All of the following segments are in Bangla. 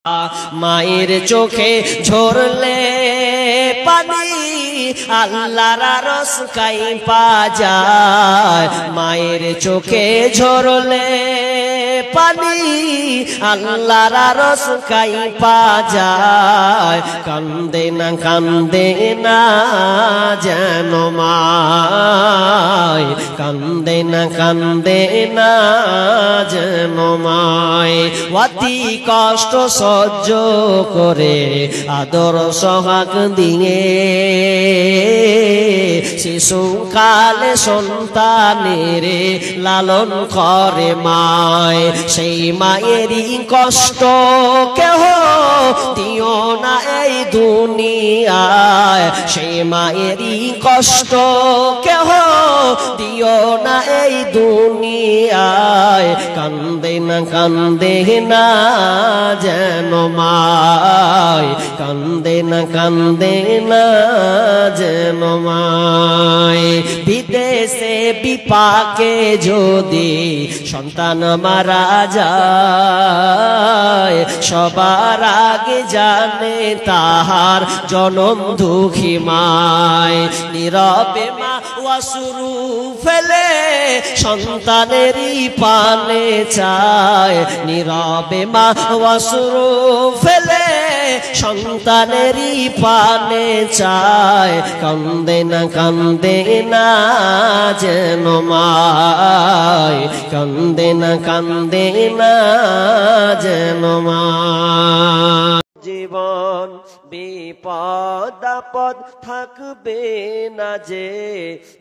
মায়ের চোখে ঝরলে পানি আল্লাহর আরশ কাঁইপা যায়। মায়ের চোখে ঝরলে পানি আল্লাহর আরশ কাঁইপা যায়। কান্দে না যেন মায়, কান্দে না যেন মায়। অতি কষ্ট সহ্য করে আদর সোহাগ দিয়ে শিশুকালে সন্তানের লালন করে মায়। সেই মায়েরই কষ্ট কেহ দিও না এই দুনিয়ায়, সেই মায়েরই কষ্ট কেহ দিও না এই দুনিয়ায়। কান্দে না যেন মায়, কান্দে না যেন মায়। বিদেশে বিপাকে যদি সন্তান মারা যায়, সবার আগে জানে তাহার জনম দুঃখী মায়। নীরবে মা অশ্রু ফেলে সন্তানেরই পানে চায়, নীরবে মা অশ্রু ফেলে সন্তানেরই পানে চায়। কান্দে না যেন মায়, কান্দে না যেন মায়। জীবন বিপদ আপদ থাকবে না যে,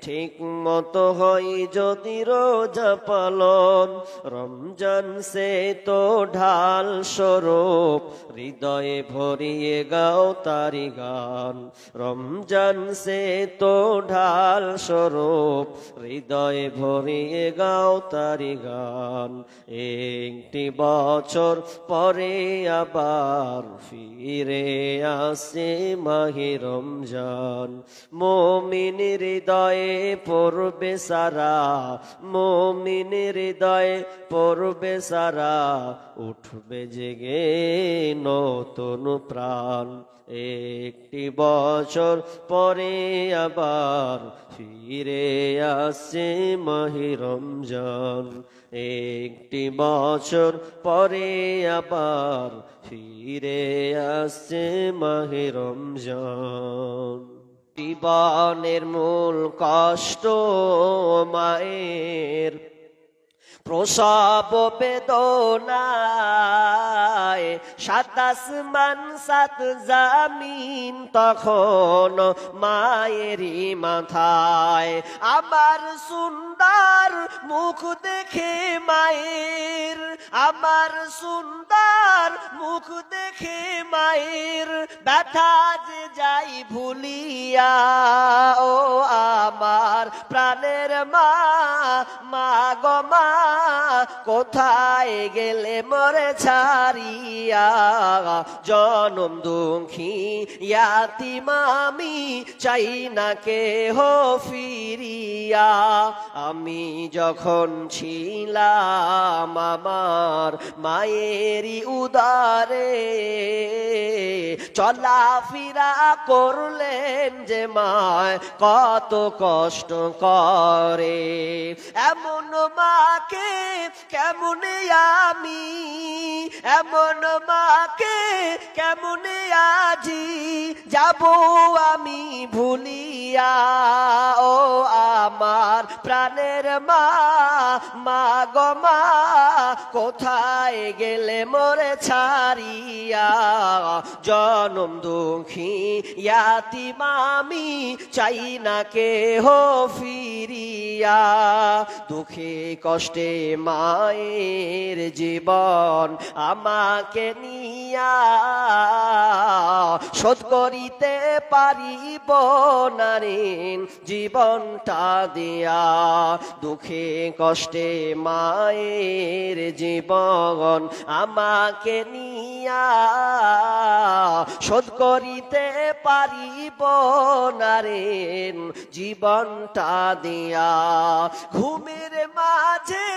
ঠিক মতো হয় যদি রোজা পালন। রমজান সে তো ঢাল স্বরূপ, হৃদয়ে ভরিয়ে গাও তারি গান। রমজান সে তো ঢাল স্বরূপ, হৃদয়ে ভরিয়ে গাও তারি গান। একটি বছর পরে আবার ফিরে আসে মাহে রমজান। মুমিন হৃদয়ে পড়বে সারা, মুমিন হৃদয়ে পড়বে সারা, উঠবে জেগে নতুন প্রাণ। একটি বছর পরে আবার ফিরে আসে মাহে রমজান। একটি বছর পরে আবার ফিরে আসে মাহে রমজান। জীবনের মূল কষ্ট মায়ের প্রসব বেদনায়, সাত আসমান সাত জামিন তখন মায়েরই মাথায়। আমার সুন্দর মুখ দেখে মায়ের, আমার সুন্দর মুখ দেখে মায়ের ব্যথা যে যাই ভুলিয়া। ও আমার প্রাণের মা, মা গো মা, কোথায় গেলে মরে ছাড়িয়া। জনম দুঃখী ইয়াতিম আমি, চাই না কেহ ফিরিয়া। আমি যখন ছিলাম আমার মায়েরই উদারে, চলাফেরা করলেন যে মায় কত কষ্ট করে। এমন মাকে কেমনে আমি, এমন মাকে কেমনে আজি যাব আমি ভুলিয়া। ও আমার প্রাণের মা, মা গো মা, কোথায় গেলে মরে ছাড়িয়া। জনম দুঃখী ইয়াতিম আমি, চাই না কেহ ফিরিয়া। দুঃখে কষ্টে মায়ের জীবন আমাকে নিয়া, শোধ করিতে পারিব না ঋণ জীবনটা দিয়া। দুঃখে কষ্টে মায়ের জীবন আমাকে নিয়া, শোধ করিতে পারিব না ঋণ জীবনটা দিয়া। ঘুমের মাঝে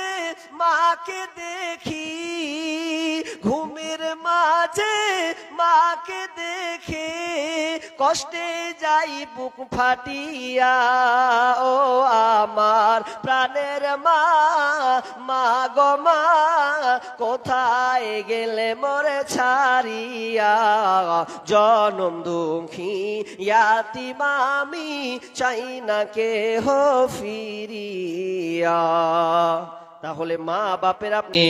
মাকে দেখি, ঘুমের মাঝে মাকে দেখে কষ্টে যাই বুক ফাটিয়া, ও আমার প্রাণের মা, মা গো মা, কোথায় গেলে মোরে ছাড়িয়া। জনম দুঃখী ইয়াতিম আমি, চাই না কেহ ফিরিয়া। তাহলে মা বাপের আপনি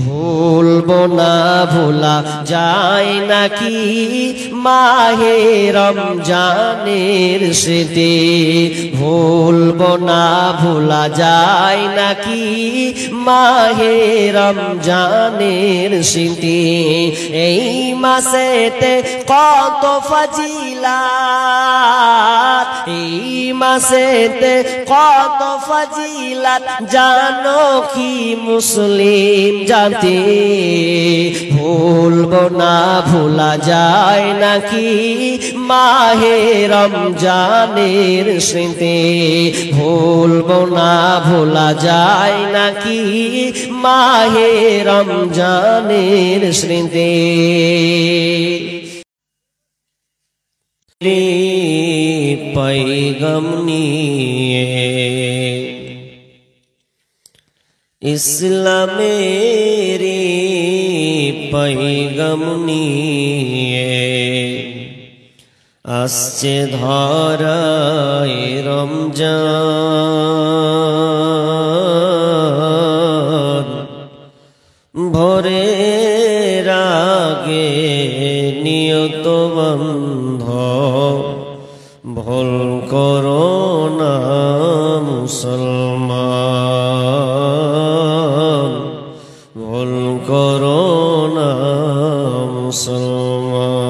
ভুলবো না, ভোলা যায় নাকি মাহে রমজানের স্মৃতি। ভুলবো না, ভোলা যায় নাকি মাহে রমজানের স্মৃতি। এই মাসেতে কত ফজিলাত, এই মাসেতে কত ফজিলাত জানো কি মুসলিম জাতি। ভুলবো না, ভোলা যায় নাকি মাহে রমজানের স্মৃতি। ভুলবো না, ভোলা যায় নাকি মাহে রমজানের স্মৃতি। पैगम निये इस्लामेरी पैगम निये আসছে ধরায় রমজান। ভোরের আগে নিয়ত বন্ধ, ভুল করো না মুসলমান, ভুল করো না মুসলমান।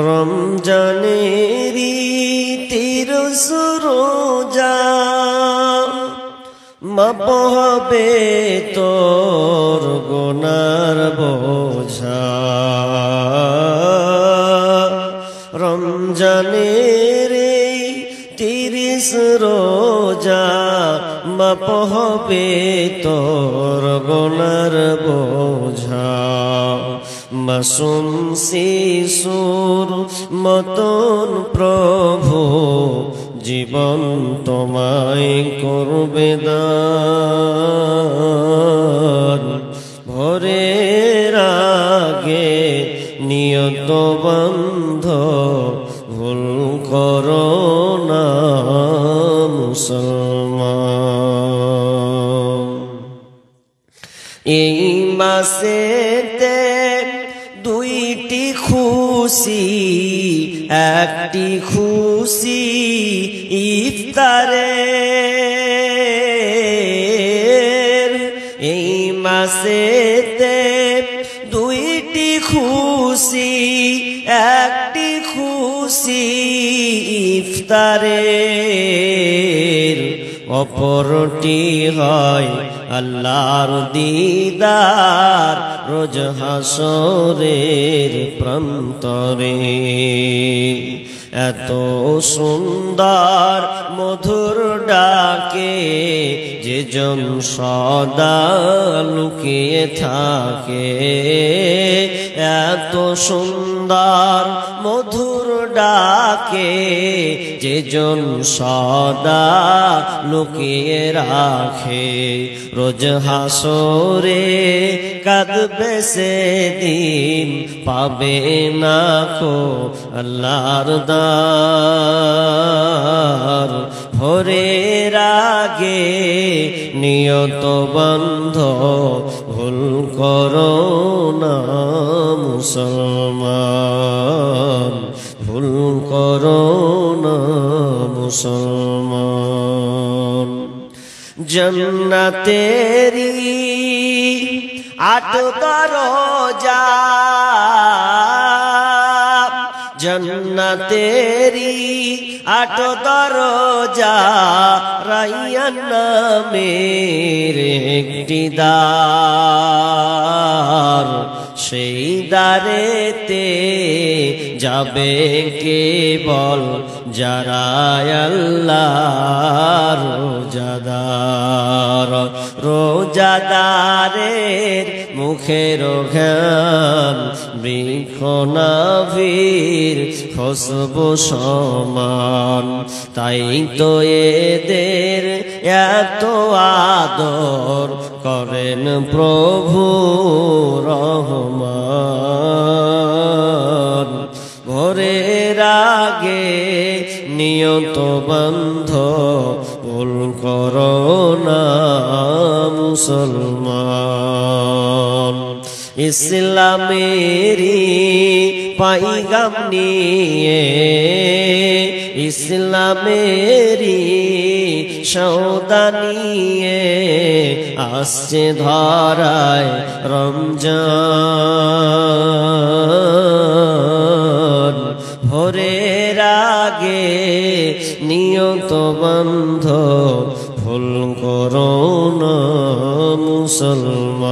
রমজানেরই 13 রোজা মাপ হবে তোর গুনার বোঝা। রমজানের 30 রোজা মাপ হবে তোর গুনার বোঝা। মাসুম শিশুর মতন প্রভু জীবন তোমায় করবে দান। ভোরের আগে নিয়ত বন্ধ, ভুল করো না মুসলমান। এই মাসেতে 2টি খুশি, একটি খুশি ইফতারে। এই মাসেতে 2টি খুশি, একটি খুশি ইফতারে। অপরটি হয় আল্লাহর দিদার রোজ হাসরের প্রান্তরে। এত সুন্দর মধুর ডাকে যে জন সদা লুকিয়ে থাকে। এত সুন্দর মধুর ডাকে যে জন সদা লুকিয়ে রাখে। রোজ হাসরে কাঁদবে সেদিন, পাবে না কো আল্লাহর দার। ভোরের আগে নিয়ত বন্ধ, ভুল করো না মুসলমান, ভুল করো না মুসলমান। জন্নতেরি 8 দরজা, জন্নতেরি 8 দরজা, রাইয়ান নামের একটি দ্বার। সেই দ্বারেতে যাবে কেবল যারা আল্লাহর রোজাদার। রোজাদারের মুখের ঘ্রাণ বৃক্ষ নাভির খুশবু সমান। তাই তো এদের এত আদর করেন প্রভু রহমান। ভোরের আগে নিয়ত বন্ধ ভুল করো না মুসলমান। ইসলামেরি পাইগাম নিয়ে ইসলামেরি সওদা নিয়ে আসছে ধরায় রমজান। ভোরের আগে নিয়ত বন্ধ ভুল করো না মুসলমান,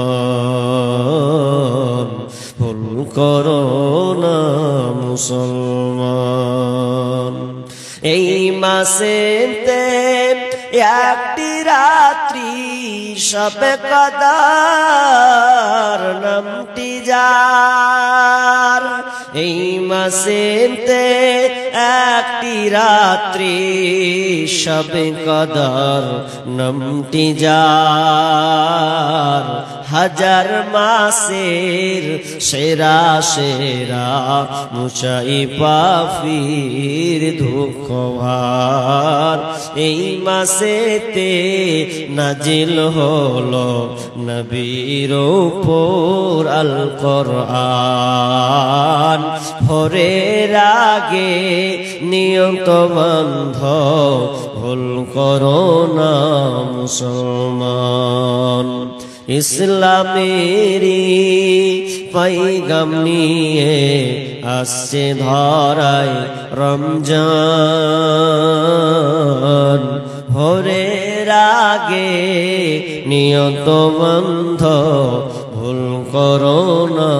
ভুল করো না মুসলমান। এই মাসেতে একটি রাত্রি শবে কদর নামটি যার। এই মাসেতে একটি রাত্রি শবে কদর নামটি যার। হাজার মাসের সেরা সেরা মুচাই পাফির দুঃখ ভার। এই মাসেতে নাজিল হলো নবীর উপর আল কোরআন। ভোরের আগে নিয়ত বন্ধ ভুল করো না মুসলমান। ইসলামেরি পাইগাম নিয়ে আসছে ধরায় রমজান। ভোরের আগে নিয়ত বন্ধ ভুল করো না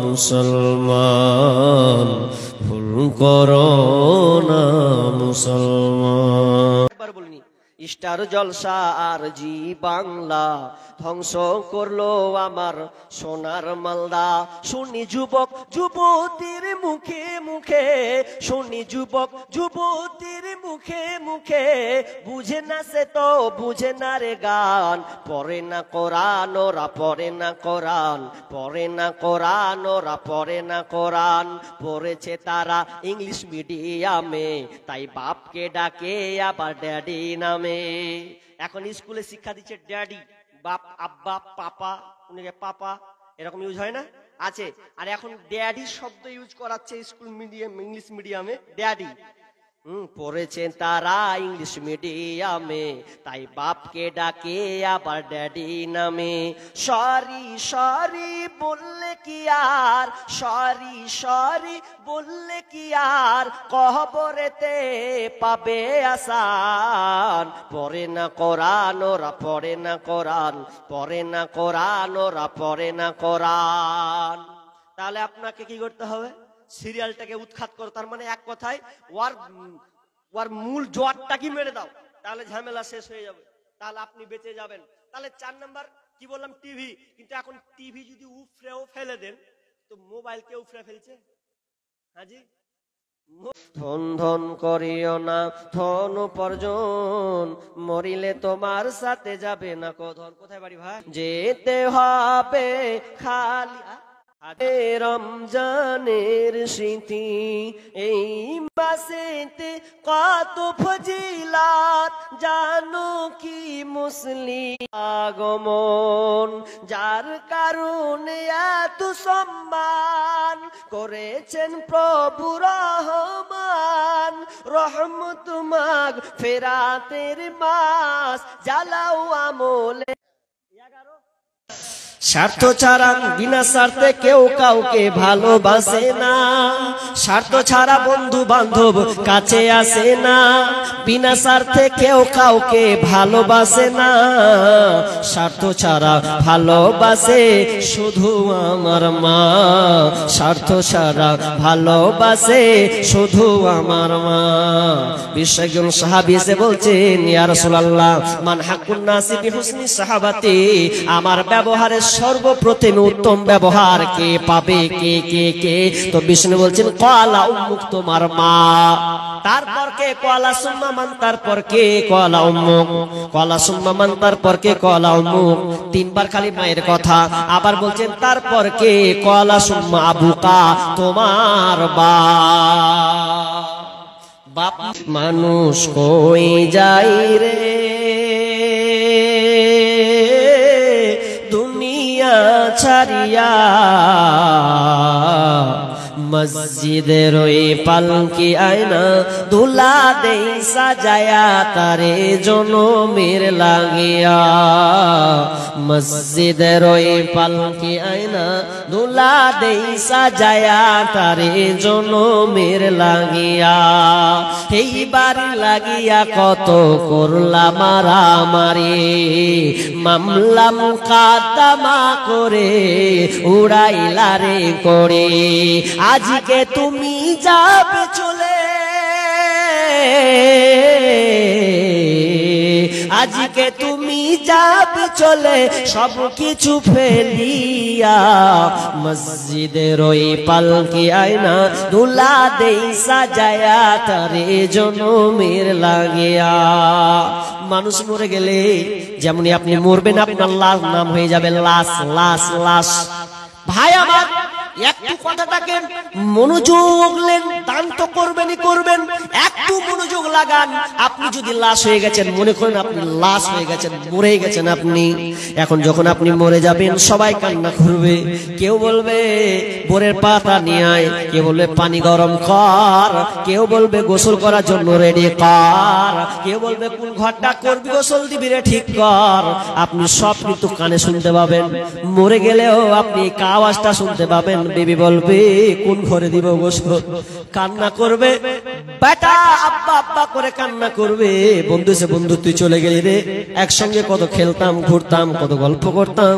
মুসলমান, ভুল করো না মুসলমান। একবার বলিনি স্টার জলসা আর জি বাংলা ধ্বংস করলো আমার সোনার মালদা। শুনি যুবক যুবতীর মুখে মুখে, শুনি যুবক যুবতীর মুখে মুখে, বুঝে না সে তো বুঝে না রে গান। পড়ে না কোরআন ওরা পড়ে না কোরআন, পড়ে না কোরআন ওরা পড়ে না কোরআন। পড়েছে তারা ইংলিশ মিডিয়ামে, তাই বাপকে ডাকে আবার ড্যাডি নামে। এখন স্কুলে শিক্ষা দিচ্ছে ড্যাডি, বাপ আব্বা পাপা, উনিকে পাপা এরকম ইউজ হয় না আছে। আর এখন ড্যাডি শব্দ ইউজ করাচ্ছে স্কুল মিডিয়াম ইংলিশ মিডিয়ামে ড্যাডি। পড়েছেন তারা ইংলিশ মিডিয়ামে, তাই বাপকে ডাকে আবার ড্যাডি নামে। সরি সরি বললে কি আর, সরি সরি বললে কি আর কবরেতে পাবে আসান। পড়ে না কোরআন ওরা পড়ে না কোরআন, পড়ে না কোরআন ওরা পড়ে না কোরআন। তাহলে আপনাকে কি করতে হবে? সিরিয়ালটাকে উৎখাত করো। তার মানে এক কথায় ওর মূল জোয়ারটা কি মেরে দাও, তাহলে ঝামেলা শেষ হয়ে যাবে, তাহলে আপনি বেঁচে যাবেন। তাহলে 4 নাম্বার কি বললাম? টিভি। কিন্তু এখন টিভি যদি উফরেও ফেলে দেন তো মোবাইল কে উফরে ফেলছে? হাজি ধন ধন করিও না ধন উপার্জন, মরিলে তোমার সাথে যাবে না কধন। কোথায় বাড়ি ভাই? যেতে হবে খালি রমজানের স্মৃতি। এই মাসেতে কত ফজিলাত জানো কি মুসলিম আগমন, যার কারণে এত সম্মান করেছেন প্রভু রহমান। রহমত মাগ ফেরাতের মাস জ্বালাও আমলে স্বার্থ ছাড়া বিনা স্বার্থে কেউ কাউকে ভালোবাসে না, স্বার্থ ছাড়া বন্ধু বান্ধব কাছে আসে না, বিনা স্বার্থে কেউ কাউকে ভালোবাসে না, স্বার্থ ছাড়া ভালোবাসে শুধু আমার মা, স্বার্থ ছাড়া ভালোবাসে শুধু আমার মা। বিশ্ব একজন সাহাবী এসে বলছেন, ইয়া রাসূলুল্লাহ, মান হাক্কুন নাসি বিহুসনি সাহাবাতি, আমার ব্যবহারের সর্বপ্রথম উত্তম ব্যবহার কে পাবে, কে কে কে? তো বিষ্ণু বলছেন, ক্বালা উম্মুক, তোমার মা। তারপর কে? ক্বালা সুম্মা মান, তারপর কে? ক্বালা উম্মুক। ক্বালা সুম্মা মান, তারপর কে? ক্বালা উম্মুক। তিনবার খালি মায়ের কথা। আবার বলছেন তারপর কে? ক্বালা সুম্মা আবুকা, তোমার বাপ। মানুষ কই যাই রে দুনিয়া ছাড়িয়া, মসজিদের ওই পালকি আয়না দুলা দেই সাজায়া, তারে জনমের লাগিয়া, মসজিদের ওই পালকি আয়না দুলা দেই সাজায়া, তারে জনমের লাগিয়া, এইবার লাগিয়া কত করলা মারামারি, মামলা মুকাদ্দমা করে উড়াইলা রে করে, আজকে তুমি যাবে চলে, আজকে তুমি যাবে চলে সব কিছু ফেলিয়া, মসজিদের ওই পালকি আয়না দুলা দেই সাজায়া, তারে জনমের লাগিয়া। মানুষ মরে গেলে যেমনি আপনি মরবেন, আপনার লাশ নাম হয়ে যাবে লাশ, লাশ, লাশ। ভাই আমার, একটু কথাটাকে মনোযোগ দেন, দান তো করবেনই করবেন, একটু মনোযোগ লাগান। আপনি যদি লাশ হয়ে গেছেন, মনে করেন আপনি লাশ হয়ে গেছেন, মরে গেছেন আপনি, এখন যখন আপনি মরে যাবেন সবাই কান্না করবে, কেউ বলবে বোরের পাতা নিয়ে আয়, কেউ বলবে পানি গরম কর, কেউ বলবে গোসল করার জন্য রেডি কর, কেউ বলবে কোন ঘরটা করবি গোসল দিবি রে ঠিক কর। আপনি সব কিন্তু কানে শুনতে পাবেন, মরে গেলেও আপনি আওয়াজটা শুনতে পাবেন। বেবি বলবে কোন ঘরে দিব গোসল, কান্না করবে, বেটা আব্বা আব্বা করে কান্না করবে। বন্ধু সে বন্ধু তুই চলে গেলি রে, একসঙ্গে কত খেলতাম, ঘুরতাম, কত গল্প করতাম।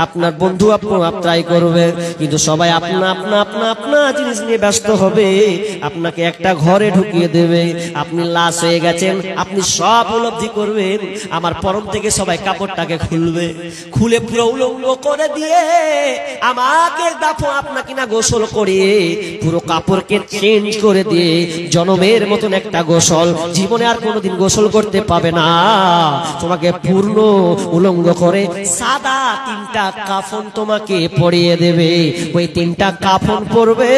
আপনার বন্ধু আপনাই করবে, কিন্তু সবাই আপনা আপনা আপনা আপনা জিনিস নিয়ে ব্যস্ত হবে, আপনাকে একটা ঘরে ঢুকিয়ে দেবে। আপনি লাশ হয়ে গেছেন, আপনি সব উপলব্ধি করবেন। আমার পরম থেকে সবাই কাপড়টাকে খুলবে, খুলে পুরো উলঙ্গ করে দিয়ে আমাকে দাফন, আপনাকে না গোসল করিয়ে পুরো কাপড়কে চেঞ্জ করে দিয়ে জনমের মতন একটা গোসল, জীবনে আর কোনোদিন গোসল করতে পাবে না। তোমাকে পূর্ণ উলঙ্গ করে সাদা তিনটা কাফন তোমাকে পরিয়ে দেবে। ওই তিনটা কাফন পরবে,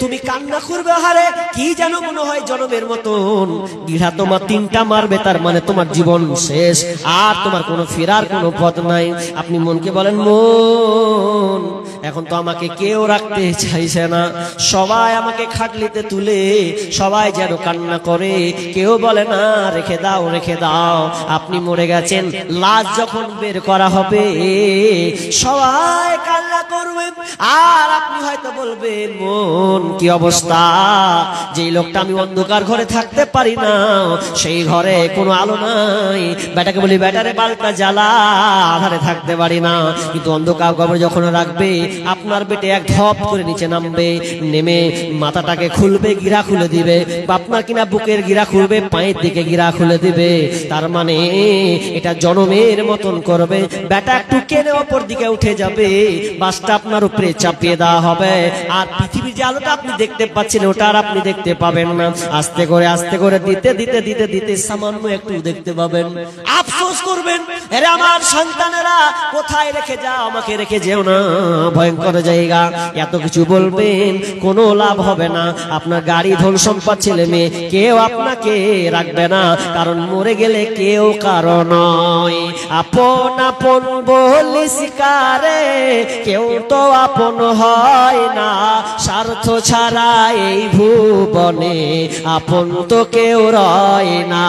তুমি কান্না করবে, হারে কি যেন মনে হয় জনমের মতন। গিরা তোমার তিনটা মারবে, তার মানে তোমার জীবন শেষ, আর তোমার কোনো ফেরার কোনো পথ নাই। আপনি মনকে বলেন, মন এখন তো আমাকে কেউ রাখতে চাইছে না, সবাই আমাকে খাটলিতে তুলে সবাই যেন কান্না করে, কেউ বলে না রেখে দাও রেখে দাও। আপনি মরে গেছেন, লাশ যখন বের করা হবে সবাই কান্না করবে, আর আপনি হয়তো বলবেন মন কি অবস্থা, যেই লোকটা আমি অন্ধকার ঘরে থাকতে পারি না, সেই ঘরে কোনো আলো নাই। বেটাকে বলি বেটারে বালটা জ্বালা, আধারে থাকতে পারি না। কিন্তু অন্ধকার ঘরে যখন রাখবে, আপনার বেটে এক ধপ করে নিচে নামবে, নেমে মাথাটাকে খুলবে, গিরা খুলে দিবে, আপনার কিনা বুকের গিরা খুলবে, পায়ের দিকে গিরা খুলে দিবে। তার মানে এটা জনমের মতন করবে। বেটা একটু কেনে অপর দিকে উঠে যাবে, বাসটা আপনার উপরে চাপিয়ে দেওয়া হবে, আর পৃথিবীর যে আলোটা আপনি দেখতে পাচ্ছেন ওটা আর আপনি দেখতে পাবেন না। আস্তে করে দিতে দিতে দিতে দিতে সামান্য একটু দেখতে পাবেন, আফসোস করবেন, আরে আমার সন্তানেরা কোথায় রেখে যাও, আমাকে রেখে যেও না, ভয়ঙ্কর জায়গা। এত কিছু বলবেন, কোনো লাভ হবে না। আপনার গাড়ি ধন সম্পদ ছেলে মেয়ে কেউ আপনাকে রাখবে না, কারণ মরে গেলে কেউ কারো নয়। আপন আপন বলিস কারে, কেউ তো আপন হয় না, স্বার্থ ছাড়া এই ভুবনে আপন তো কেউ রয় না।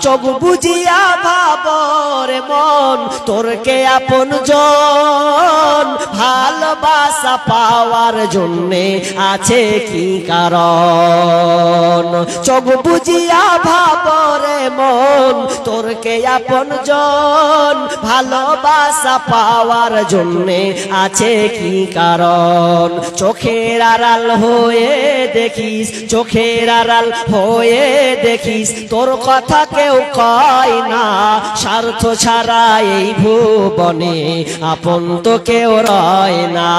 চোখ বুঝিয়া ভাবরে মন, তোর কে আপন জন, ভালোবাসা পাওয়ার জন্যে আছে কি কারণ? চোখ বুঝিয়া ভাবরে মন তোর কে আপন জন, ভালোবাসা পাওয়ার জন্যে আছে কি কারণ? চোখের আড়াল হয়ে দেখিস, চোখের আড়াল হয়ে দেখিস, তোর কথা কেউ কয় না। স্বার্থ ছাড়া এই ভুবনে আপন তো কেউ রয় না,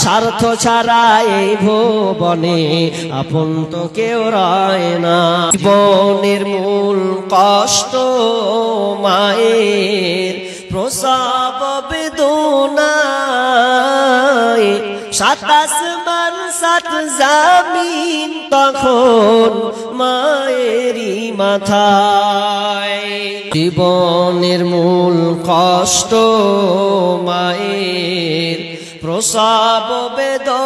স্বার্থ ছাড়া এই ভুবনে আপন তো কেউ রয় না। জীবনের মূল কষ্ট মায়ের প্রসব বেদনায়, সাত আসমান সাত জমিন তখন মায়েরই মাথায়। জীবনের মূল কষ্ট মায়ের প্রসব বেদনায়,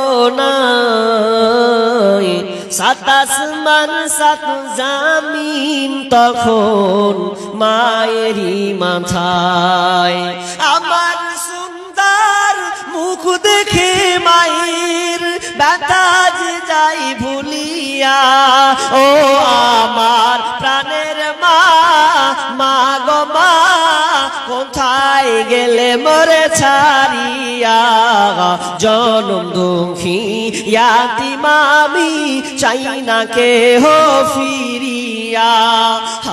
সাত আসমান সাত জমিন তখন মায়েরই মাথায়। আমার সুন্দর মুখ দেখে মায়ের ব্যথা যে যাই ভুলিয়া, ও আমার প্রাণের মা, মা গো মা কোথায় গেলে মরে ছাড়িয়া? জনম দুঃখী ইয়াতিম আমি চাই না কেহ ফিরিয়া।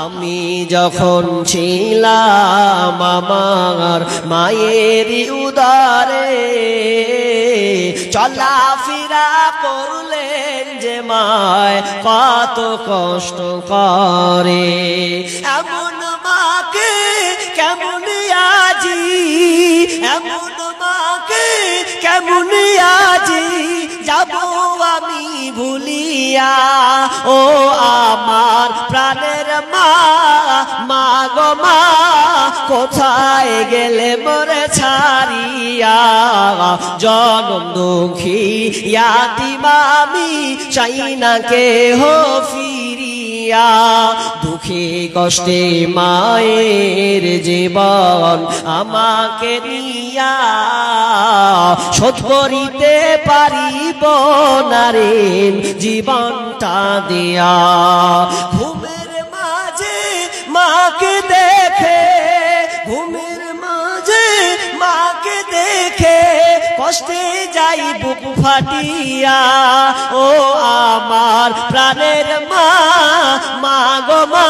আমি যখন ছিলাম আমার মায়েরই উদরে, চলাফেরা করলেন যে মায় কত কষ্ট করে। এমন মাকে কেমন আজি, এমন মাকে কেমন আজি যাব আমি ভুলিয়া? ও আমার প্রাণের মা, মা গো মা কোথায় গেলে মরে ছাড়িয়া? জনম দুঃখী ইয়াতিম আমি চাই না কেহ ফিরিয়া। দুঃখে কষ্টে মায়ের জীবন আমাকে নিয়া, শোধ করিতে পারিব না রে জীবনটা দিয়া। ঘুমের মাঝে মাকে দেখে, ঘুমের মাঝে মাকে দেখে কষ্টে যাই বুক ফাটিয়া। ও আমার প্রাণের মা, মা গো মা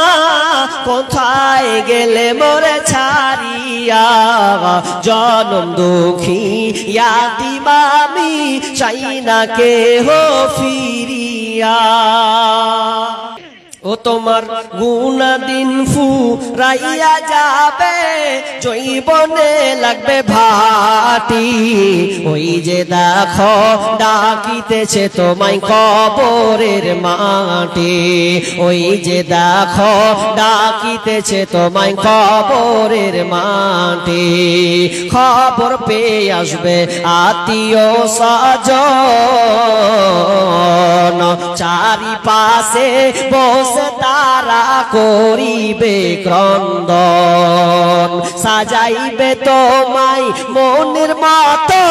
কোথায় গেলে মরে ছাড়িয়া? জনম দুঃখী ইয়াতিম আমি চাই না কেহ ফিরিয়া। ও তোমার গুনা দিন ফুরাইয়া যাবে, জৈবনে লাগবে ভাটি। ওই যে দেখো ডাকিতেছে তোমায় কবরের মাটি, ওই যে দেখো ডাকিতেছে তোমায় কবরের মাটি। খবর পেয়ে আসবে আত্মীয় স্বজন, চারিপাশে বসে তারা করিবে ক্রন্দন। সাজাইবে তোমায় মনের মতো,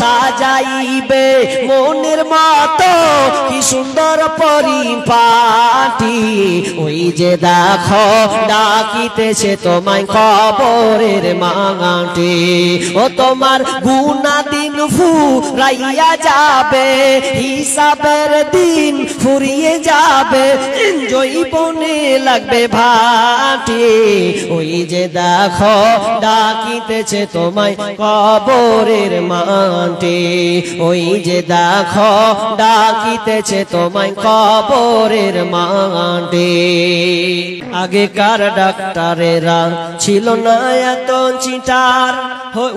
সাজাইবে মনের মতো কি সুন্দর পরিপাটি। ওই যে দেখো ডাকিতেছে তোমায় কবরের মাটি। ও তোমার গুনা দিন ফুরাইয়া যাবে, হিসাবের দিন ফুরিয়ে যাবে, জৈবনে লাগবে ভাটি। ওই যে দেখো ডাকিতেছে তোমায় কবরের মাটি, ওই যে দেখো ডাকিতেছে তোমায় কবরের মাটি। আগেকার ডাক্তারেরা ছিল না এত চিটার,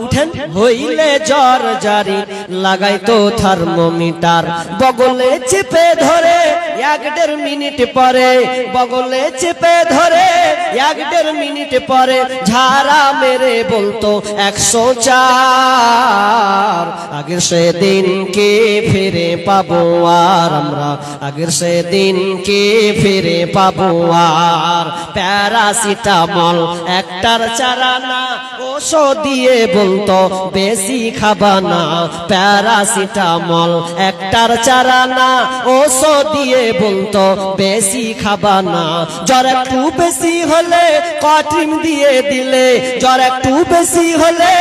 উঠেন হইলে জ্বর জারি লাগাইতো থার্মোমিটার। বগলে চেপে ধরে 1-1.5 মিনিট পরে, বগলে চেপে ধরে 1-1.5 মিনিট পরে ঝাড়া মেরে বলতো 104। আগের সেদিন কে ফিরে পাবো আর আমরা, আগের সেদিন কে ফিরে পাবো আর। প্যারাসিটামল একটার চারা না, ও ওষো দিয়ে বলতো বেশি খাবা না, প্যারাসিটামল একটার চারা না, ওষো দিয়ে বলতো বেশি খাবা না। জ্বর একটু বেশি হলে কট্রিম দিয়ে দিলে, জ্বর একটু বেশি হলে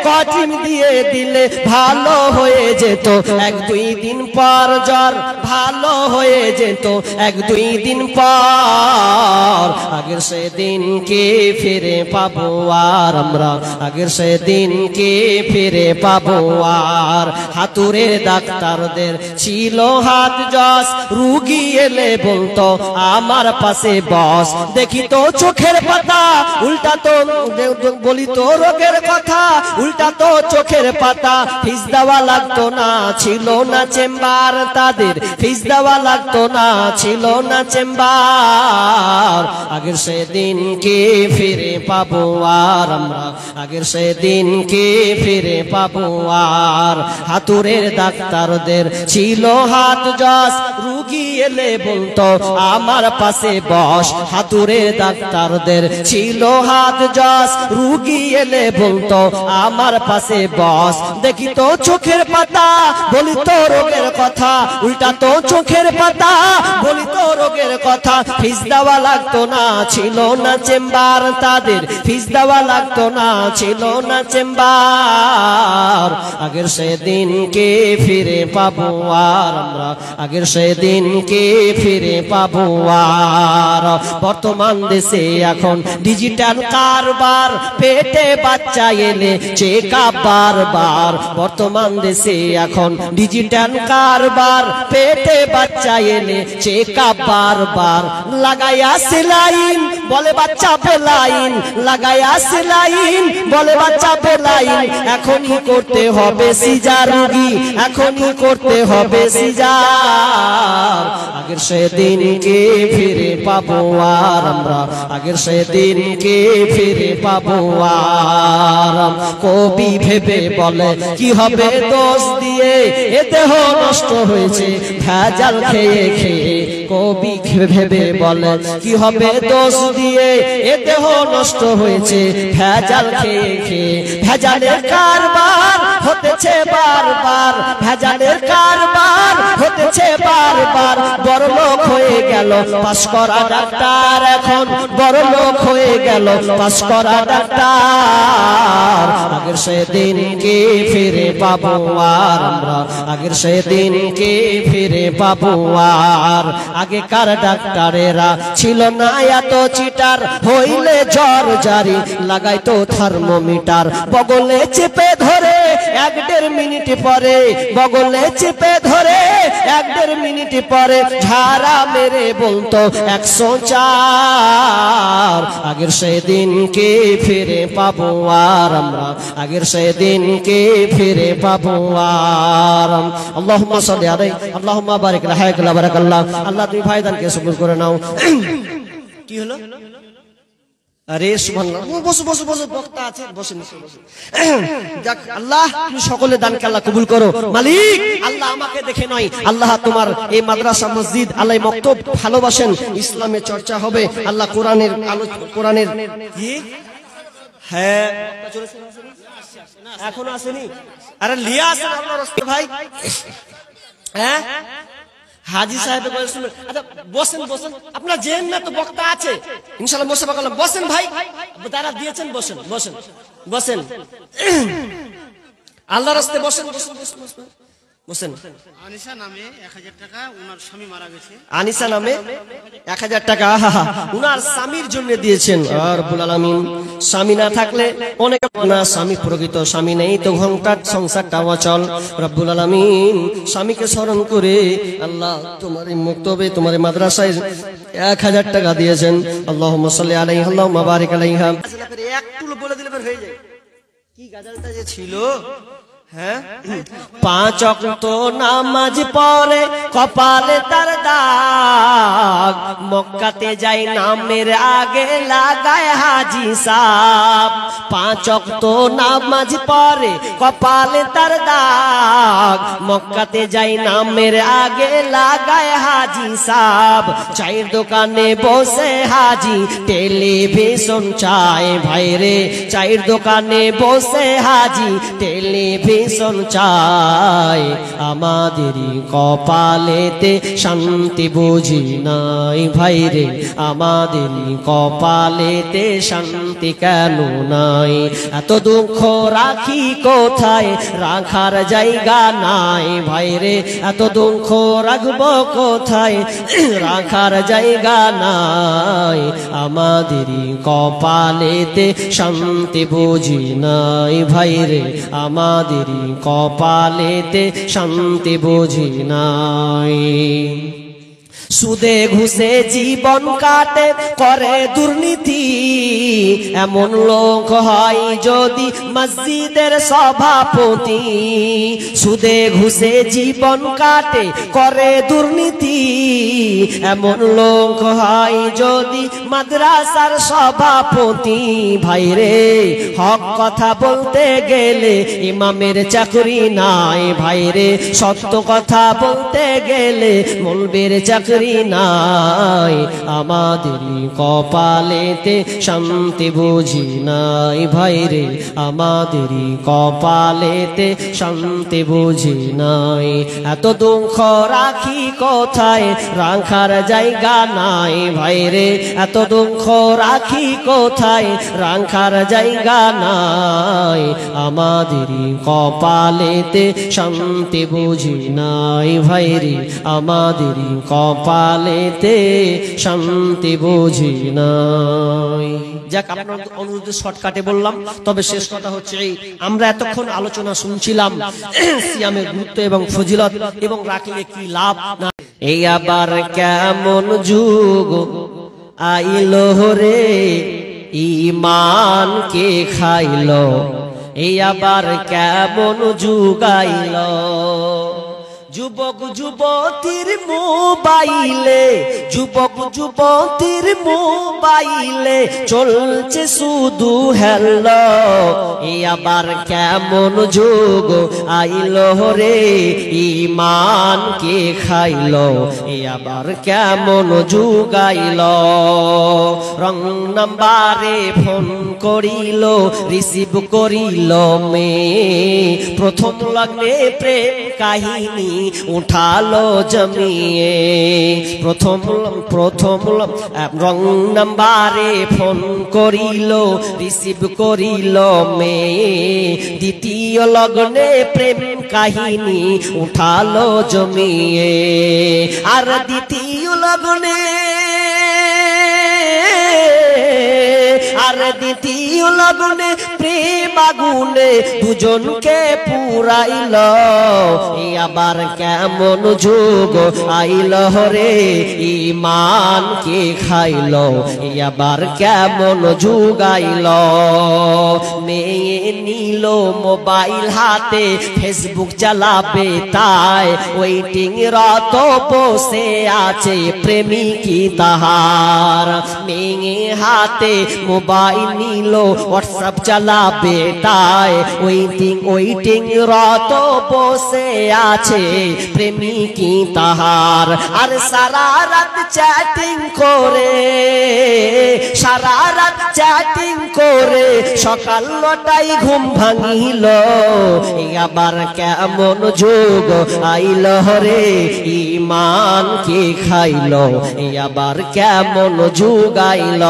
কট্রিম দিয়ে দিলে ভালো হয়ে যেত এক দুই দিন পর, জ্বর ভালো হয়ে যেত এক দুই দিন পর। আগের সেদিনকে ফিরে পাবো আর আমরা, আগের সেদিনকে ফিরে পাবো আর। হাতুড়ের ডাক্তারদের ছিল হাত যশ, রুগী এলে বলতো আমার পাশে বস। দেখি তো চোখের পাতা উল্টা তো বলি তো রোগের কথা, উল্টা তো চোখের পাতা। ফিস দেওয়া লাগতো না, ছিল না চেম্বার তাদের, ফিস দেওয়া লাগতো না, ছিল না চেম্বার। আগের সেদিনকে ফিরে পাবো আর আমরা, আগের সেদিনকে ফিরে পাবো আর। হাতুড়ের ডাক্তারদের ছিল হাত যশ, রুগী এলে বলতো আমার পাশে বস। হাতুড়ের ডাক্তারদের ছিল হাত যশ, রুগী এলে বলতো আমার পাশে বস। দেখি তো চোখের পাতা বলি তো রোগের কথা, উল্টা তো চোখের পাতা বলি তো রোগের কথা। ফিস দেওয়া লাগতো না, ছিল না চেম্বার তাদের, ফিস দেওয়া লাগতো না, ছিল না চেম্বার। আগের সেদিনকে ফিরে পাবো আর আমরা, আগের সেদিনকে ফিরে পাবো আর। বর্তমান দেশে এখন ডিজিটাল কারবার, পেটে বাচ্চা এলে চেকআপ বারবার। বর্তমান দেশে এখন ডিজিটাল কারবার, পেটে বাচ্চা এলে চেকআপ বারবার। লাগাইয়া সেলাইন বলে বাচ্চা বেলাইন, লাগাইয়া সেলাইন বলে বাচ্চা বেলাইন। এখনই করতে হবে সিজার রোগী, এখনই করতে হবে সিজার। আগের সেদিনকে ফিরে পাবো আর আমরা, আগের সেদিনকে ফিরে পাবো আর। কবি ভেবে বলে কি হবে দোষ দিয়ে, এ দেহ নষ্ট হয়েছে ভেজাল খেয়ে খেয়ে। কবি ভেবে বলে কি হবে দোষ দিয়ে, এ দেহ নষ্ট হয়েছে ভেজাল খেয়ে খেয়ে। ভেজালের কারবার হতেছে বারবার, ভেজালের কারবার হতেছে বারবার। বড় লোক হয়ে গেল পাস করা ডাক্তার, এখন বড় লোক হয়ে গেল পাস করা ডাক্তার। আগের সেদিনকে ফিরে পাবো আর আমরা, আগের সেদিনকে ফিরে পাবো আর। আগেকার ডাক্তারেরা ছিল না এত চিটার, হইলে জ্বর জারি লাগাইতো থার্মোমিটার। বগলে চেপে ধরে এক দেড় মিনিট পরে, বগলে চেপে ধরে এক দেড় মিনিট পরে ঝাড়া মেরে বলতো 104। আগের সেদিনকে ফিরে পাবো আর আমরা, আগের সেদিনকে ফিরে পাবো আর। আল্লাহুম্মা সাল্লি আলাইহি আল্লাহুম্মা বারিক লাহুয়া বারাকাল্লাহ। আল্লাহ তুমি ভাইদানকে কবুল করে নাও। কি হলো? আরে সুবহানাল্লাহ, বসো বসো বসো, বক্তা আছে, বসেন। যাক আল্লাহ তুমি সকলে দানকে আল্লাহ কবুল করো। মালিক আল্লাহ আমাকে দেখে নয়, আল্লাহ তোমার এই মাদ্রাসা মসজিদ আল্লাহ মক্তব ভালোবাসেন, ইসলামের চর্চা হবে। আল্লাহ কোরআনের কোরআনের কি হ্যাঁ এখনো আসেনি? আরে লিয়া আসেন আপনার রাস্তা ভাই। হ্যাঁ হাজি সাহেব বলেছেন। আচ্ছা বসেন বসেন, আপনার জেন না তো বক্তা আছে ইনশাআল্লাহ, বসে পাকালাম। বসেন ভাই, তারা দিয়েছেন, বসেন বসেন বসেন, আল্লাহর রাস্তায় বসেন বসেন বসেন বসেন। আনিসা নামে 1000 টাকা, ওনার স্বামী মারা গেছে। আনিসা নামে 1000 টাকা উনার স্বামীর জন্য দিয়েছেন। আর রব্বুল আলামিন স্বামী না থাকলে অনেক না, স্বামী প্রকৃত স্বামী নেই তো ঘন্টার সংসারটা অচল। রব্বুল আলামিন স্বামীকে স্মরণ করে আল্লাহ তোমার এই মক্তবে তোমার এই মাদ্রাসায় 1000 টাকা দিয়েছেন। আল্লাহুম্মা সাল্লি আলাইহি আল্লাহুম্মা বারিক আলাইহা। এক টুল বলে দিলে বের হয়ে যায়। কি গাজালটা যে ছিল, হ্যাঁ, 5 ওয়াক্ত নামাজ পড়ে কপালে তার দাগ, মক্কাতে যাই নামের আগে লাগায় হাজি সাহেব। 5 ওয়াক্ত নামাজ পড়ে কপালে তার দাগ, মক্কাতে যাই নামের আগে লাগায় হাজি সাহেব। চায়ের দোকানে বসে হাজি টেলিভিশন চায় ভাইরে, চায়ের দোকানে বসে হাজি টেলিভিশন চাই। আমাদেরই কপালেতে শান্তি বুঝি নাই ভাইরে, আমাদেরই কপালেতে শান্তি কেন নাই? এত দুঃখ রাখি কোথায়, রাখার জায়গা নাই ভাইরে, এত দুঃখ রাখবো কোথায়, রাখার জায়গা নাই। আমাদেরই কপালেতে শান্তি বুঝি নাই ভাইরে, আমাদেরই কপালেতে শান্তি বুঝি নাই। সুদে ঘুষে জীবন কাটে করে দুর্নীতি, এমন লোক হয় যদি মসজিদের সভাপতি। সুদে ঘুষে জীবন কাটে করে দুর্নীতি, এমন লোক হয় যদি মাদ্রাসার সভাপতি। ভাইরে হক কথা বলতে গেলে ইমামের চাকরি নাই ভাইরে, সত্য কথা বলতে গেলে মৌলবীর চাকরি নাই। আমাদেরই কপালেতে শান্তি বুঝি নাই ভাইরে, আমাদেরই কপালেতে শান্তি বুঝি নাই। এত দুঃখ রাখি কোথায়, রাখার জায়গা নাই ভাইরে, এত দুঃখ রাখি কোথায়, রাখার জায়গা নাই। আমাদেরই কপালেতে শান্তি বুঝি নাই ভাইরে, আমাদেরই কপালেতে শান্তি বুঝি নাই। যাক, আপনার অনুরোধে শর্টকাটে বললাম, তবে শেষ কথা হচ্ছে এই, আমরা এতক্ষণ আলোচনা শুনছিলাম সিয়ামের গুরুত্ব এবং ফজিলত এবং রাখলে কি লাভ না। এই আবার কেমন যুগ আইলো রে, ঈমান কে খাইলো, এই আবার কেমন যুগ আইলো। যুবক যুবতীর মোবাইলে, যুবক যুবতীর মোবাইলে চলছে শুধু হ্যালো। এই আবার কেমন যুগ আইলো রে, ঈমান কে খাইলো, এই আবার কেমন যুগ আইলো। রং নাম্বারে ফোন করিল, রিসিভ করিল মেয়ে, প্রথম লগ্নে প্রেম কাহিনী উঠালো জমিয়ে। প্রথম রং নাম্বারে ফোন করিল, রিসিভ করিল মেয়ে, দ্বিতীয় লগ্নে প্রেম কাহিনী উঠালো জমিয়ে। আর দ্বিতীয় লগ্নে, আর দ্বিতীয় লগ্নে প্রেম আগুনে দুজনকে পুরাইল। এই আবার কেমন যুগ আইল রে, ঈমান কে খাইল, এই আবার কেমন যুগ আইল। মেয়ে নিল মোবাইল হাতে, ফেসবুক চালাবে তাই, ওয়েটিং রত বসে আছে প্রেমিকি তাহার। মেয়ে হাতে মোবাইল নিল, হোয়াটসঅ্যাপ চালাবে তাই, ওয়েটিং রত বসে আছে প্রেমিকি তাহার। আর সারা রাত চ্যাটিং করে, সারা রাত চ্যাটিং করে সকাল 9টায় ঘুম ভাঙিল। এই আবার কেমন যুগ আইল রে, ঈমান কে খাইল, এই আবার কেমন যুগ আইল।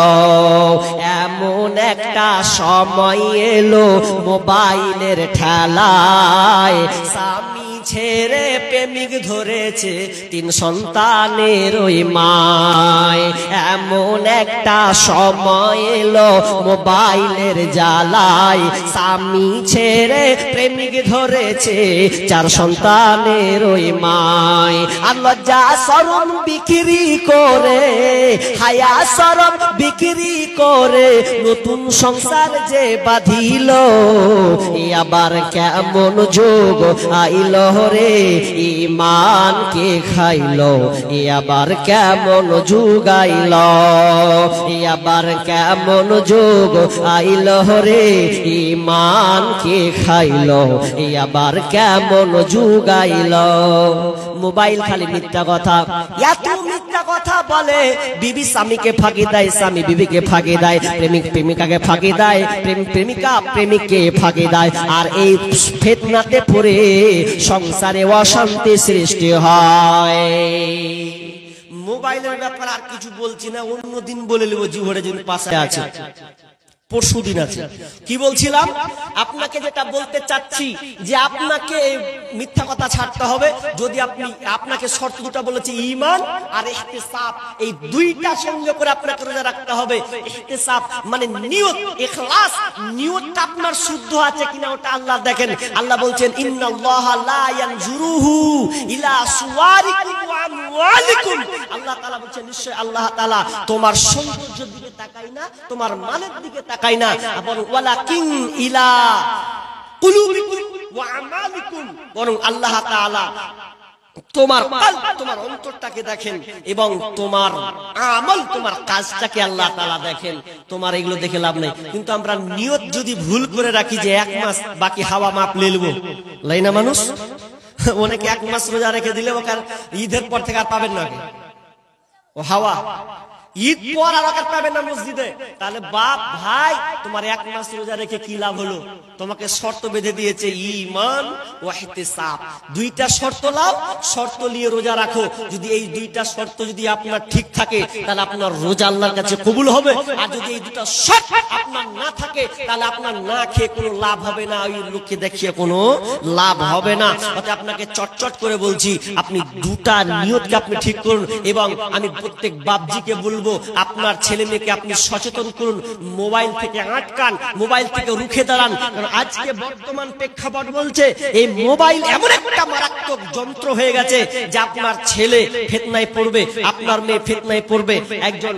এমন একটা সময় এলো মোবাইলের ঠেলায়, স্বামী ছেড়ে প্রেমিক ধরেছে 3 সন্তানের ওই মায়। এমন একটা সময় এলো মোবাইলের জ্বালায়, স্বামী ছেড়ে প্রেমিক ধরেছে 4 সন্তানের ওই মায়। আর লজ্জা শরম বিক্রি করে, হায়া শরম বিক্রি করে নতুন সংসার যে বাঁধিল, আবার কেমন যোগ আইল রে ঈমানকে খাইল, আবার কেমন যুগ আইল, আবার কেমন যোগ আইল রে ঈমানকে খাইল, আবার কেমন যুগ আইল। মোবাইল খালি মিথ্যা কথা, এত মিথ্যা কথা বলে। বিবি স্বামীকে ফাঁকি দেয়, স্বামী বিবিকে ফাঁকি দেয়, প্রেমিক প্রেমিকাকে ফাঁকি দেয়, প্রেমিকা প্রেমিককে ফাঁকি দেয়। আর এই ফিতনাতে পড়ে সংসারে অশান্তি সৃষ্টি হয়। মোবাইলের ব্যাপারে আর কিছু বলছি না, অন্যদিন বলে নেব। জীবনে যেদিন পাশে আছে, পরশুদিন আছে। কি বলছিলাম? আপনাকে যেটা বলতে চাচ্ছি যে আপনাকে মিথ্যা কথা ছাড়তে হবে। যদি আপনাকে শর্ত দুটো বলেছি, ঈমান আর ইহতিসাব, এই দুইটা সঙ্গে করে আপনাকে রোজা রাখতে হবে। ইহতিসাব মানে নিয়ত, ইখলাস, নিয়তটা আপনার শুদ্ধ আছে কিনা ওটা আল্লাহ দেখেন। আল্লাহ বলছেন ইন্নাল্লাহা লা ইয়ানজুরুহু ইলা সুওয়ারিকুম ওয়া আমওয়ালিকুম। আল্লাহ তাআলা বলছেন নিশ্চয় আল্লাহ তাআলা তোমার সৌন্দর্যের দিকে তাকায় না, তোমার মালের দিকে তাকায় না, বরং ওয়ালাকিন ইলা কুলুবিকুম ওয়া আমালিকুম, বরং আল্লাহ তাআলা তোমার কলব, তোমার অন্তরটাকে দেখেন এবং তোমার আমল, তোমার কাজটাকে আল্লাহ তাআলা দেখেন। তোমার এগুলো দেখে লাভ নেই। কিন্তু আমরা নিয়ত যদি ভুল করে রাখি যে 1 মাস বাকি হাওয়া মাপ নেব, লাই না মানুষ অনেকে 1 মাস রোজা রেখে দিলে ওকে ঈদের পর থেকে আর পাবেন না, ও হাওয়া ঈদ পর আর পাবেন না মসজিদে। তাহলে বাপ ভাই তোমার 1 মাস রোজা রেখে কি লাভ হলো? তোমাকে শর্ত বেঁধে দিয়েছে ঈমান ও ইহতিসাব, দুইটা শর্ত লাও, শর্ত নিয়ে রোজা রাখো। যদি এই দুইটা শর্ত যদি আপনার ঠিক থাকে তাহলে আপনার রোজা আল্লাহর কাছে কবুল হবে। আর যদি এই দুটো শর্ত আপনার না থাকে তাহলে আপনার না খেয়ে কোনো লাভ হবে না, ওই লোককে দেখিয়ে কোনো লাভ হবে না। অতএব আপনাকে চটচট করে বলছি, আপনি দুটা নিয়তকে আপনি ঠিক করুন। এবং আমি প্রত্যেক বাপজিকে বলবো, আপনার ছেলে মেয়েকে আপনি সচেতন করুন, মোবাইল থেকে আটকান, মোবাইল থেকে রুখে দাঁড়ান। কারণ আজকে বর্তমান প্রেক্ষাপট বলছে এই মোবাইল এমন একটা মারাত্মক যন্ত্র হয়ে গেছে যে আপনার ছেলে ফিতনায় পড়বে, আপনার মেয়ে ফিতনায় পড়বে। একজন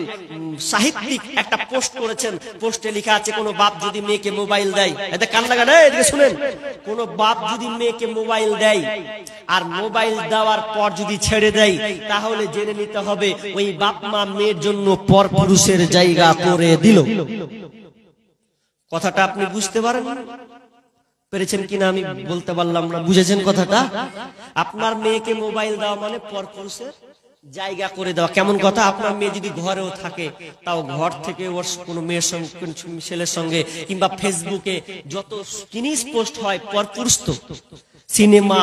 সাহিত্যিক একটা পোস্ট করেছেন, পোস্টে লেখা আছে কোন বাপ যদি মেয়েকে মোবাইল দেয়, এতে কান লাগান, এদিকে শুনেন, কোন বাপ যদি মেয়েকে মোবাইল দেয় আর মোবাইল দেওয়ার পর যদি ছেড়ে দেয়, তাহলে জেনে নিতে হবে ওই বাপ মা মেয়ের জন্য পর পুরুষের জায়গা করে দিল। কথাটা আপনি বুঝতে পারেন পেরেছেন কিনা আমি বলতে পারলাম না, বুঝেছেন কথাটা? আপনার মেয়েকে মোবাইল দেওয়া মানে পর পুরুষের জায়গা করে দেওয়া। কেমন কথা? আপনার মেয়ে যদি ঘরেও থাকে, তাও ঘর থেকে ওর কোনো মেয়ের সঙ্গে, ছেলের সঙ্গে কিংবা ফেসবুকে যত জিনিস পোস্ট হয় পরপুরুষ, তো সিনেমা,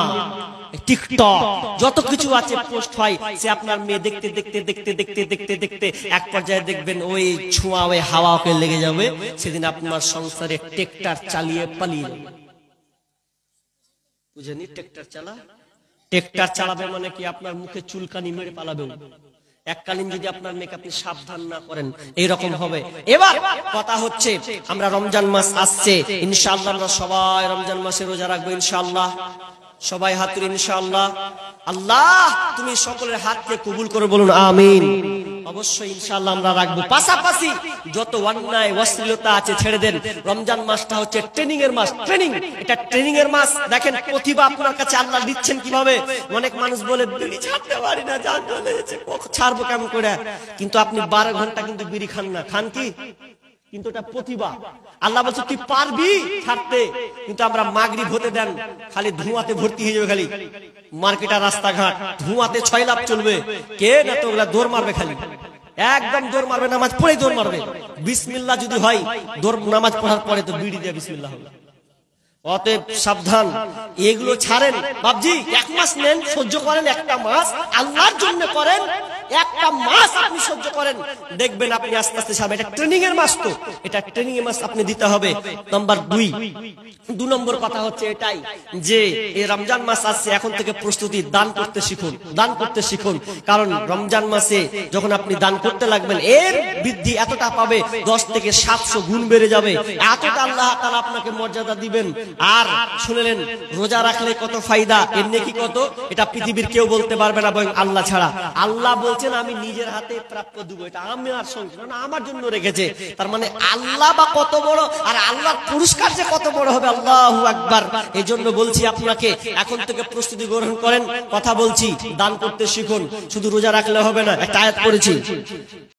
টিকটক, যত কিছু আছে পোস্ট হয়, সে আপনার মেয়ে দেখতে দেখতে দেখতে দেখতে দেখতে দেখতে এক পর্যায়ে দেখবেন ওই ছোঁয়া, ওই হাওয়া ওকে লেগে যাবে। সেদিন আপনার সংসারে ট্রেক্টর চালিয়ে পালিয়ে যাবে। বুঝেনি? ট্রেক্টর চালাবে মানে কি আপনার মুখে চুলকানি মেরে পালাবে। এককালীন যদি আপনার মেয়েকে আপনি সাবধান না করেন এইরকম হবে। এবার কথা হচ্ছে, আমরা রমজান মাস আসছে, ইনশাআল্লাহ আমরা সবাই রমজান মাসে রোজা রাখবো ইনশাআল্লাহ। সবাই হাত তুলে ইনশাআল্লাহ। আল্লাহ তুমি সকলের হাতকে কবুল করে বলুন আমিন। অবশ্যই ইনশাআল্লাহ আমরা রাখবো। পাশাপাশি যত অন্যায় অশ্লীলতা আছে ছেড়ে দেন। রমজান মাসটা হচ্ছে ট্রেনিং এর মাস, ট্রেনিং, এটা ট্রেনিং এর মাস। দেখেন প্রতিভা আপনার কাছে আল্লাহ দিচ্ছেন কিভাবে। অনেক মানুষ বলে বিড়ি ছাড়তে পারি না, জান চলে যাচ্ছে, ছাড়বো কেমন করে? কিন্তু আপনি 12 ঘন্টা কিন্তু বিড়ি খান না, খান কি? কিন্তু এটা প্রতিভা। আল্লাহ বলছে তুই পারবি ছাড়তে, কিন্তু আমরা মাগরিব হতে দেন খালি ধোঁয়াতে ভর্তি হয়ে যাবে, খালি মার্কেট আর রাস্তাঘাট ধোঁয়াতে 6 লাখ চলবে। কে না তো ওগুলা দৌড় মারবে, খালি একদম দৌড় মারবে, নামাজ পড়েই দৌড় মারবে। বিসমিল্লাহ যদি হয়, দৌড় নামাজ পড়ার পরে তো বিড়ি দিয়ে বিসমিল্লাহ হবে। অতএব সাবধান, এগুলো ছাড়েন। বাপজি 1 মাস নেন, সহ্য করেন, একটা মাস আল্লাহর জন্য করেন। একটা মাস আপনি সহ্য করেন, দেখবেন আপনি আস্তে আস্তে সামনে। এটা ট্রেনিং এর মাস, তো এটা ট্রেনিং এর মাস আপনি দিতে হবে। নাম্বার 2 নম্বর কথা হচ্ছে এটাই যে এই রমজান মাস আসছে, এখন থেকে প্রস্তুতি, দান করতে শিখুন, দান করতে শিখুন। কারণ রমজান মাসে যখন আপনি দান করতে লাগবেন, এর বৃদ্ধি এতটা পাবে, 10 থেকে 700 গুণ বেড়ে যাবে, এতটা আল্লাহ তাআলা আপনাকে মর্যাদা দিবেন। আর শুনলেন রোজা রাখলে কত ফায়দা, এর নেকি কত, এটা পৃথিবীর কেউ বলতে পারবে না বরং আল্লাহ ছাড়া। আল্লাহ বলছেন আমি নিজের হাতে প্রাপ্য দেব, এটা আমার সঙ্গে আমার জন্য রেখেছে। তার মানে আল্লাহ বা কত বড়, আর আল্লাহর পুরস্কার যে কত বড় হবে, আল্লাহু আকবার। এই জন্য বলছি আপনাকে এখন থেকে প্রস্তুতি গ্রহণ করেন। কথা বলছি, দান করতে শিখুন, শুধু রোজা রাখলে হবে না। একটা আয়াত পড়েছি,